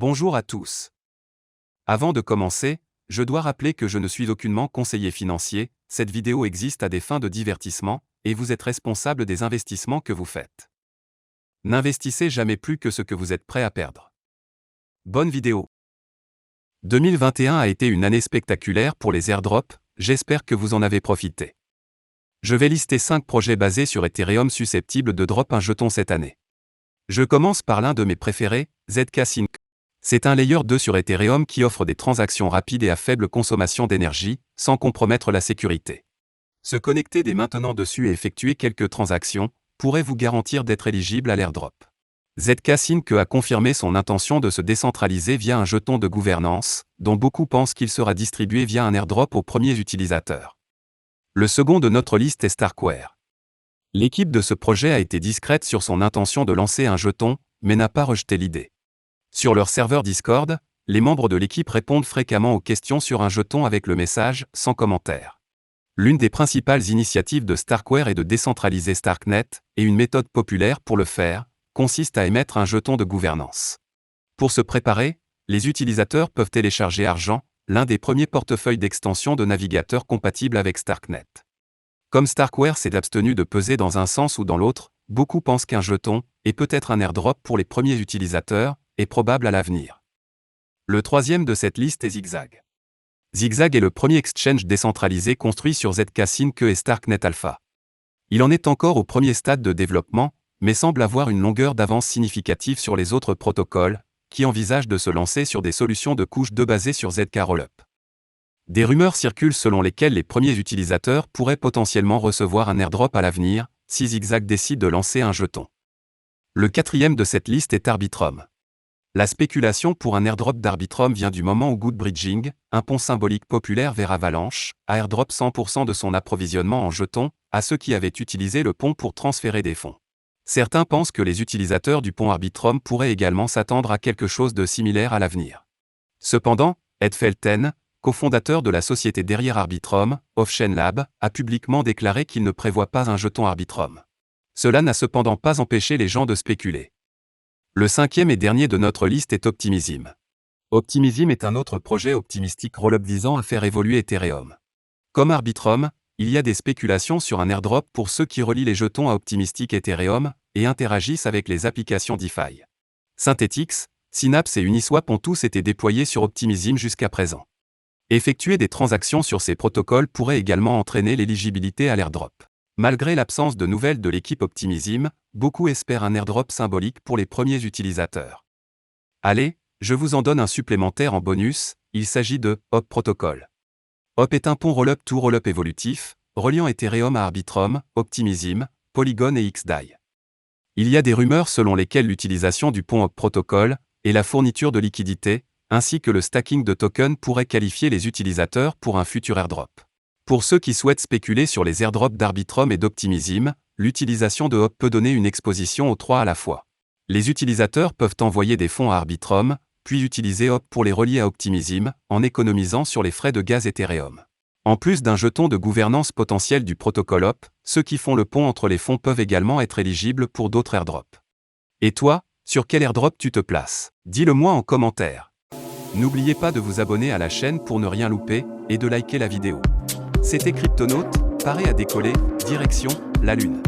Bonjour à tous. Avant de commencer, je dois rappeler que je ne suis aucunement conseiller financier, cette vidéo existe à des fins de divertissement, et vous êtes responsable des investissements que vous faites. N'investissez jamais plus que ce que vous êtes prêt à perdre. Bonne vidéo. 2021 a été une année spectaculaire pour les airdrops, j'espère que vous en avez profité. Je vais lister 5 projets basés sur Ethereum susceptibles de drop un jeton cette année. Je commence par l'un de mes préférés, ZK-Sync. C'est un layer 2 sur Ethereum qui offre des transactions rapides et à faible consommation d'énergie, sans compromettre la sécurité. Se connecter dès maintenant dessus et effectuer quelques transactions pourrait vous garantir d'être éligible à l'airdrop. ZK-Sync a confirmé son intention de se décentraliser via un jeton de gouvernance, dont beaucoup pensent qu'il sera distribué via un airdrop aux premiers utilisateurs. Le second de notre liste est Starkware. L'équipe de ce projet a été discrète sur son intention de lancer un jeton, mais n'a pas rejeté l'idée. Sur leur serveur Discord, les membres de l'équipe répondent fréquemment aux questions sur un jeton avec le message « sans commentaire ». L'une des principales initiatives de Starkware est de décentraliser Starknet, et une méthode populaire pour le faire consiste à émettre un jeton de gouvernance. Pour se préparer, les utilisateurs peuvent télécharger Argent, l'un des premiers portefeuilles d'extension de navigateurs compatibles avec Starknet. Comme Starkware s'est abstenu de peser dans un sens ou dans l'autre, beaucoup pensent qu'un jeton, et peut-être un airdrop pour les premiers utilisateurs, est probable à l'avenir. Le troisième de cette liste est Zigzag. Zigzag est le premier exchange décentralisé construit sur ZK-Sync et Starknet Alpha. Il en est encore au premier stade de développement, mais semble avoir une longueur d'avance significative sur les autres protocoles, qui envisagent de se lancer sur des solutions de couche 2 basées sur ZK Rollup. Des rumeurs circulent selon lesquelles les premiers utilisateurs pourraient potentiellement recevoir un airdrop à l'avenir, si Zigzag décide de lancer un jeton. Le quatrième de cette liste est Arbitrum. La spéculation pour un airdrop d'Arbitrum vient du moment où Goodbridging, un pont symbolique populaire vers Avalanche, a airdrop 100% de son approvisionnement en jetons à ceux qui avaient utilisé le pont pour transférer des fonds. Certains pensent que les utilisateurs du pont Arbitrum pourraient également s'attendre à quelque chose de similaire à l'avenir. Cependant, Ed Felten, cofondateur de la société derrière Arbitrum, Offchain Lab, a publiquement déclaré qu'il ne prévoit pas un jeton Arbitrum. Cela n'a cependant pas empêché les gens de spéculer. Le cinquième et dernier de notre liste est Optimism. Optimism est un autre projet optimistique rollup visant à faire évoluer Ethereum. Comme Arbitrum, il y a des spéculations sur un airdrop pour ceux qui relient les jetons à Optimistic Ethereum et interagissent avec les applications DeFi. Synthetix, Synapse et Uniswap ont tous été déployés sur Optimism jusqu'à présent. Effectuer des transactions sur ces protocoles pourrait également entraîner l'éligibilité à l'airdrop. Malgré l'absence de nouvelles de l'équipe Optimism, beaucoup espèrent un airdrop symbolique pour les premiers utilisateurs. Allez, je vous en donne un supplémentaire en bonus, il s'agit de Hop Protocol. Hop est un pont rollup to rollup évolutif, reliant Ethereum à Arbitrum, Optimism, Polygon et XDAI. Il y a des rumeurs selon lesquelles l'utilisation du pont Hop Protocol et la fourniture de liquidités, ainsi que le stacking de tokens pourraient qualifier les utilisateurs pour un futur airdrop. Pour ceux qui souhaitent spéculer sur les airdrops d'Arbitrum et d'Optimism, l'utilisation de Hop peut donner une exposition aux trois à la fois. Les utilisateurs peuvent envoyer des fonds à Arbitrum, puis utiliser Hop pour les relier à Optimism, en économisant sur les frais de gaz Ethereum. En plus d'un jeton de gouvernance potentiel du protocole Hop, ceux qui font le pont entre les fonds peuvent également être éligibles pour d'autres airdrops. Et toi, sur quel airdrop tu te places? Dis-le-moi en commentaire. N'oubliez pas de vous abonner à la chaîne pour ne rien louper, et de liker la vidéo. C'était Cryptonaute, paré à décoller, direction la Lune.